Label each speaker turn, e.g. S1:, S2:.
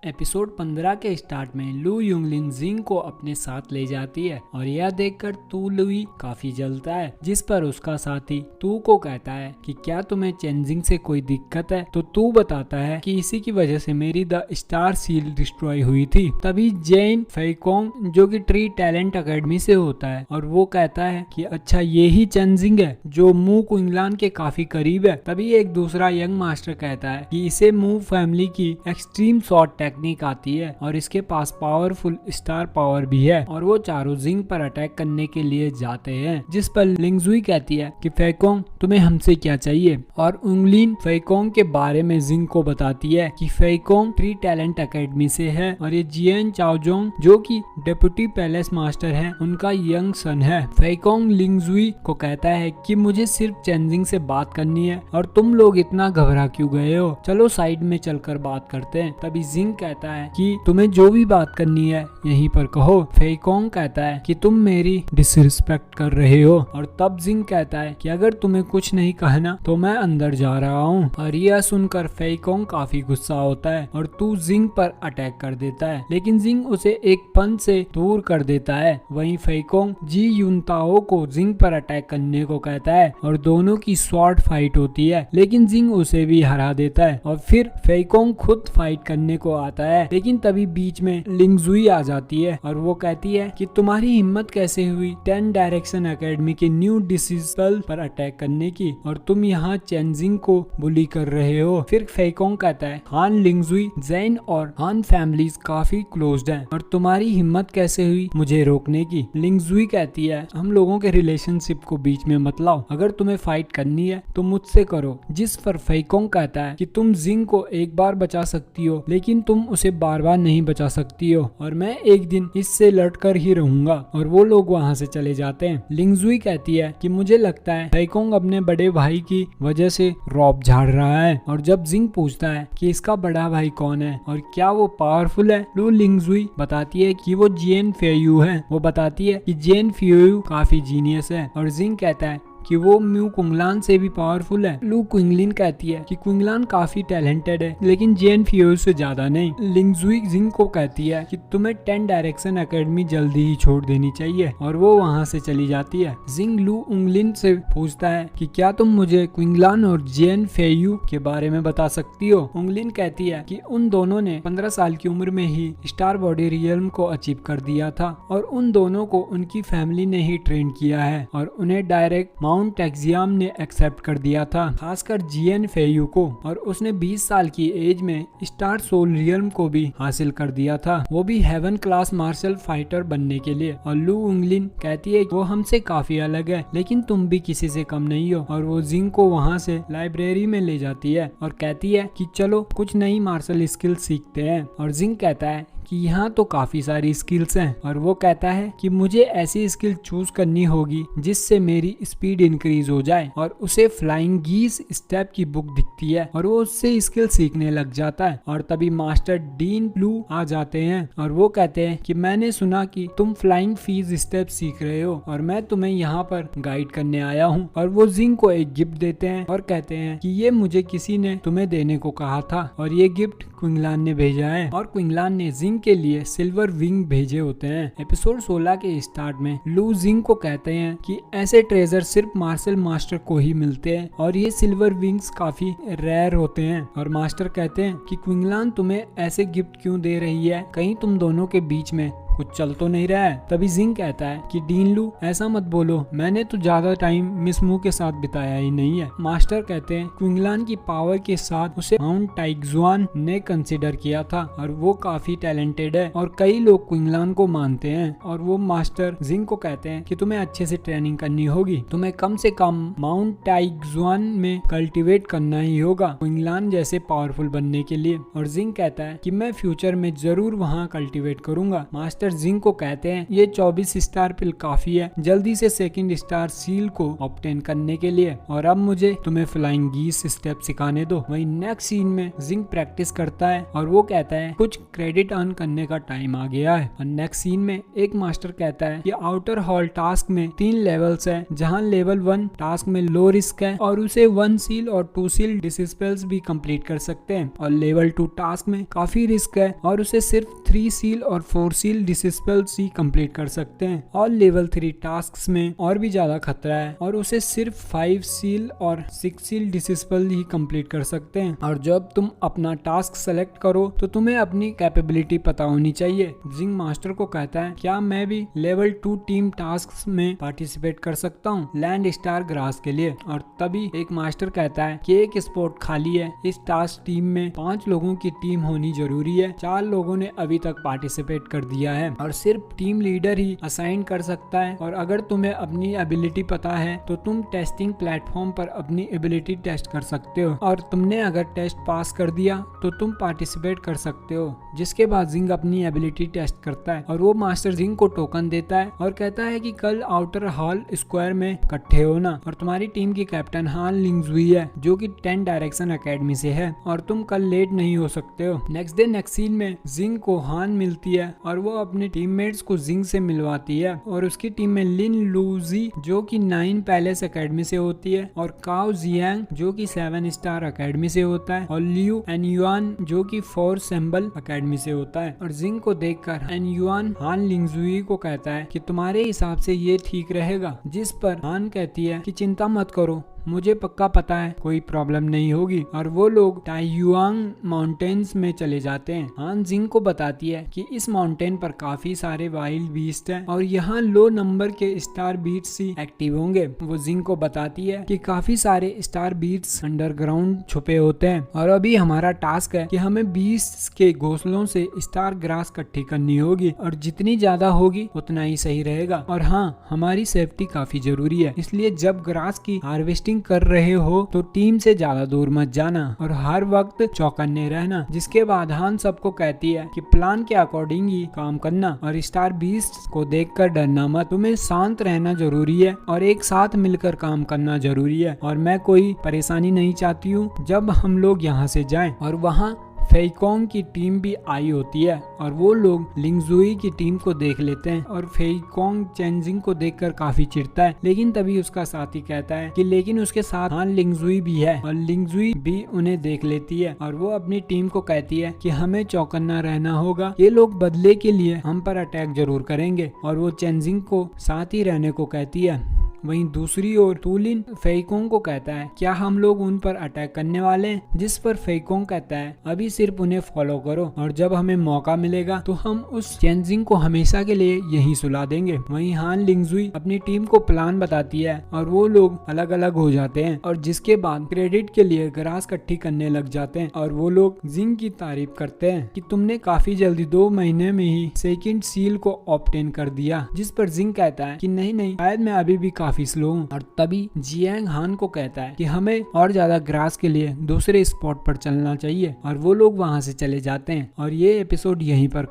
S1: Episode 15 के start में लू युंगलिन जिंग को अपने साथ ले जाती है और यह देखकर तू लुई काफी जलता है, जिस पर उसका साथी तू को कहता है कि क्या तुम्हें चेंजिंग से कोई दिक्कत है। तो तू बताता है कि इसी की वजह से मेरी द स्टार सील डिस्ट्रॉय हुई थी। तभी जेन फेइकोंग जो कि ट्री टैलेंट अकेडमी से होता है और वो कहता है कि अच्छा ये ही चेंजिंग है जो मू क्विंगलान के काफी करीब है। तभी एक दूसरा यंग मास्टर कहता है कि इसे मू फैमिली की एक्सट्रीम शॉट टेक्निक आती है और इसके पास पावरफुल स्टार पावर भी है और वो चारों जिंग पर अटैक करने के लिए जाते हैं, जिस पर लिंगजुई कहती है कि फेइकोंग तुम्हें हमसे क्या चाहिए। और उंगलिन फेइकोंग के बारे में जिंग को बताती है कि फेइकोंग ट्री टैलेंट अकेडमी से है और ये जियन चाओजोंग जो कि डेप्यूटी पैलेस मास्टर है उनका यंग सन है। फेइकोंग लिंगजुई को कहता है कि मुझे सिर्फ चेंजिंग से बात करनी है और तुम लोग इतना घबरा क्यों गए हो, चलो साइड में चलकर बात करते हैं। तभी जिंग कहता है कि तुम्हें जो भी बात करनी है यहीं पर कहो। फेइकोंग कहता है कि तुम मेरी डिसरिस्पेक्ट कर रहे हो और तब जिंग कहता है कि अगर तुम्हें कुछ नहीं कहना तो मैं अंदर जा रहा हूँ। और यह सुनकर फेइकोंग काफी गुस्सा होता है और तू जिंग पर अटैक कर देता है, लेकिन जिंग उसे एक पंच से दूर कर देता है। वहीं फेइकोंग जी युनताओ को जिंग पर अटैक करने को कहता है और दोनों की स्वॉर्ड फाइट होती है, लेकिन जिंग उसे भी हरा देता है और फिर फेइकोंग खुद फाइट करने को आता है। लेकिन तभी बीच में लिंगजुई आ जाती है और वो कहती है कि तुम्हारी हिम्मत कैसे हुई 10 डायरेक्शन एकेडमी के न्यू डिसिपल पर अटैक करने की और तुम यहाँ चेंजिंग को बुली कर रहे हो। फिर फेइकोंग कहता है हान लिंगजुई, जैन और हान फैमिलीज काफी क्लोज्ड हैं और तुम्हारी हिम्मत कैसे हुई मुझे रोकने की। लिंगजुई कहती है हम लोगों के रिलेशनशिप को बीच में मत लाओ, अगर तुम्हें फाइट करनी है तो मुझसे करो। जिस पर फेइकोंग कहता है कि तुम जिंग को एक बार बचा सकती हो लेकिन तुम उसे बार बार नहीं बचा सकती हो और मैं एक दिन इससे लड़कर ही रहूंगा। और वो लोग वहाँ से चले जाते हैं। लिंगजुई कहती है कि मुझे लगता है फेइकोंग अपने बड़े भाई की वजह से रौब झाड़ रहा है। और जब जिंग पूछता है कि इसका बड़ा भाई कौन है और क्या वो पावरफुल है, लू लिंगजुई बताती है कि वो जियन फेयू है। वो बताती है कि जियन फेयू काफी जीनियस है और जिंग कहता है कि वो म्यू क्विंगलान से भी पावरफुल है। लू क्विंगलिन कहती है कि क्विंगलान काफी टैलेंटेड है लेकिन जेन फियो से ज्यादा नहीं। लिंगजुई जिंग को कहती है कि तुम्हें 10 डायरेक्शन एकेडमी जल्दी ही छोड़ देनी चाहिए और वो वहाँ से चली जाती है। जिंग लू उंगलिन से पूछता है कि क्या तुम मुझे क्विंगलान और जेन फेयू के बारे में बता सकती हो। उंगलिन कहती है कि उन दोनों ने 15 साल की उम्र में ही स्टार बॉडी रियल्म को अचीव कर दिया था और उन दोनों को उनकी फैमिली ने ही ट्रेन किया है और उन्हें डायरेक्ट माउंट टेक्सियम ने एक्सेप्ट कर दिया था, खासकर जियन फेयू को। और उसने 20 साल की एज में स्टार सोल रियल्म को भी हासिल कर दिया था, वो भी हेवन क्लास मार्शल फाइटर बनने के लिए। और लू उंगलिन कहती है वो हमसे काफी अलग है लेकिन तुम भी किसी से कम नहीं हो। और वो जिंग को वहाँ से लाइब्रेरी में ले जाती है और कहती है कि चलो कुछ नई मार्शल स्किल सीखते हैं। और जिंग कहता है कि यहाँ तो काफी सारी स्किल्स हैं और वो कहता है कि मुझे ऐसी स्किल चूज करनी होगी जिससे मेरी स्पीड इंक्रीज हो जाए। और उसे फ्लाइंग गीस स्टेप की बुक दिखती है और वो उससे स्किल सीखने लग जाता है। और तभी मास्टर डीन ब्लू आ जाते हैं और वो कहते हैं कि मैंने सुना कि तुम फ्लाइंग फीज स्टेप सीख रहे हो और मैं तुम्हें यहाँ पर गाइड करने आया हूँ। और वो जिंग को एक गिफ्ट देते हैं और कहते हैं कि ये मुझे किसी ने तुम्हें देने को कहा था और ये गिफ्ट क्विंगलान ने भेजा है। और क्विंगलान ने जिंग के लिए सिल्वर विंग भेजे होते हैं। एपिसोड 16 के स्टार्ट में लू जिंग को कहते हैं कि ऐसे ट्रेजर सिर्फ मार्शल मास्टर को ही मिलते हैं और ये सिल्वर विंग्स काफी रेयर होते हैं। और मास्टर कहते हैं कि क्विंगलान तुम्हें ऐसे गिफ्ट क्यों दे रही है, कहीं तुम दोनों के बीच में कुछ चल तो नहीं रहा है। तभी जिंग कहता है कि डीन लू ऐसा मत बोलो, मैंने तो ज्यादा टाइम मिस मू के साथ बिताया ही नहीं है। मास्टर कहते हैं क्विंगलान की पावर के साथ उसे माउंट टाइगजुआन ने कंसिडर किया था और वो काफी टैलेंटेड है और कई लोग क्विंगलान को मानते हैं। और वो मास्टर जिंग को कहते हैं कि तुम्हें अच्छे से ट्रेनिंग करनी होगी, तुम्हें कम से कम माउंट टाइगजुआन में कल्टीवेट करना ही होगा क्विंगलान जैसे पावरफुल बनने के लिए। और जिंग कहता है कि मैं फ्यूचर में जरूर वहाँ कल्टीवेट करूंगा। मास्टर मास्टर जिंग को कहते हैं ये 24 स्टार पिल काफी है जल्दी से सेकंड स्टार सील को ऑब्टेन करने के लिए, और अब मुझे तुम्हें फ्लाइंग गीस स्टेप सिखाने दो। वहीं नेक्स्ट सीन में जिंग प्रैक्टिस करता है और वो कहता है कुछ क्रेडिट अर्न करने का टाइम आ गया है। और नेक्स्ट सीन में एक मास्टर कहता है कि आउटर हॉल टास्क में 3 लेवल्स है, जहां लेवल 1 टास्क में लो रिस्क है और उसे 1 सील और 2 सील डिस्पेल्स भी कंप्लीट कर सकते हैं, और लेवल 2 टास्क में काफी रिस्क है और उसे सिर्फ 3 सील और 4 सील डिस्पेल्स ही कंप्लीट कर सकते हैं, और लेवल 3 टास्क में और भी ज्यादा खतरा है और उसे सिर्फ 5 सील और 6 सील डिस्पेल ही कंप्लीट कर सकते हैं। और जब तुम अपना टास्क सेलेक्ट करो तो तुम्हें अपनी कैपेबिलिटी पता होनी चाहिए। जिंग मास्टर को कहता है क्या मैं भी लेवल 2 टीम टास्क में पार्टिसिपेट कर सकता हूँ लैंड स्टार ग्रास के लिए, और तभी एक मास्टर कहता है कि एक स्पॉट खाली है, इस टास्क टीम में 5 लोगों की टीम होनी जरूरी है। 4 लोगों ने अभी तक पार्टिसिपेट कर दिया है और सिर्फ टीम लीडर ही असाइन कर सकता है, और अगर तुम्हें अपनी एबिलिटी पता है तो तुम टेस्टिंग प्लेटफॉर्म पर अपनी एबिलिटी टेस्ट कर सकते हो, और तुमने अगर टेस्ट पास कर दिया तो तुम पार्टिसिपेट कर सकते हो। जिसके बाद जिंग अपनी एबिलिटी टेस्ट करता है और वो मास्टर जिंग को टोकन देता है और कहता है कि कल आउटर हॉल स्क्वायर में इकट्ठे होना, और तुम्हारी टीम की कैप्टन हान लिंगजुई है जो कि 10 डायरेक्शन एकेडमी से है, और तुम कल लेट नहीं हो सकते हो। नेक्स्ट डे नेक्स्ट सीन में जिंग को हान मिलती है और वो अपने टीममेट्स को जिंग से मिलवाती है, और उसकी टीम में लिन लूजी जो कि 9 पैलेस एकेडमी से होती है, और काओ जियांग जो कि 7 स्टार एकेडमी से होता है, और लियू एन युआन जो कि 4 सेम्बल एकेडमी से होता है। और जिंग को देखकर एन युआन हान लिंगजुई को कहता है कि तुम्हारे हिसाब से ये ठीक रहेगा, जिस पर हान कहती है कि चिंता मत करो, मुझे पक्का पता है कोई प्रॉब्लम नहीं होगी, और वो लोग टाइयुआंग माउंटेन्स में चले जाते हैं। हान जिंग को बताती है कि इस माउंटेन पर काफी सारे वाइल्ड बीस्ट हैं और यहाँ लो नंबर के स्टार बीट्स ही एक्टिव होंगे। वो जिंग को बताती है कि काफी सारे स्टार बीट्स अंडरग्राउंड छुपे होते हैं, और अभी हमारा टास्क है कि हमें बीस्ट के घोंसलों से स्टार ग्रास इकट्ठी करनी होगी, और जितनी ज्यादा होगी उतना ही सही रहेगा। और हाँ, हमारी सेफ्टी काफी जरूरी है, इसलिए जब ग्रास की हार्वेस्टिंग कर रहे हो तो टीम से ज्यादा दूर मत जाना और हर वक्त चौकन्ने रहना। जिसके बाद हान सबको कहती है कि प्लान के अकॉर्डिंग ही काम करना और स्टार बीस्ट को देखकर डरना मत, तुम्हें शांत रहना जरूरी है और एक साथ मिलकर काम करना जरूरी है, और मैं कोई परेशानी नहीं चाहती हूँ जब हम लोग यहाँ से जाएं। और वहाँ फेइकोंग की टीम भी आई होती है और वो लोग लिंगजुई की टीम को देख लेते हैं, और फेइकोंग चेंजिंग को देखकर काफी चिढ़ता है, लेकिन तभी उसका साथी कहता है कि लेकिन उसके साथ हान लिंगजुई भी है, और लिंगजुई भी उन्हें देख लेती है और वो अपनी टीम को कहती है कि हमें चौकन्ना रहना होगा, ये लोग बदले के लिए हम पर अटैक जरूर करेंगे, और वो चेंजिंग को साथ ही रहने को कहती है। वहीं दूसरी ओर तुलिन फेइकोंग को कहता है क्या हम लोग उन पर अटैक करने वाले हैं, जिस पर फेइकोंग कहता है अभी सिर्फ उन्हें फॉलो करो और जब हमें मौका मिलेगा तो हम उस चेंजिंग को हमेशा के लिए यहीं सुला देंगे। वहीं हान लिंगजुई अपनी टीम को प्लान बताती है और वो लोग अलग अलग हो जाते हैं, और जिसके बाद क्रेडिट के लिए ग्रास इकट्ठी करने लग जाते हैं, और वो लोग जिंग की तारीफ करते हैं कि तुमने काफी जल्दी 2 महीने में ही सेकंड सील को ऑब्टेन कर दिया, जिस पर जिंग कहता है कि नहीं शायद मैं अभी भी काफी स्लो हूँ। और तभी जियांग हान को कहता है कि हमें और ज्यादा ग्रास के लिए दूसरे स्पॉट पर चलना चाहिए, और वो लोग वहाँ से चले जाते हैं। और ये एपिसोड यहीं पर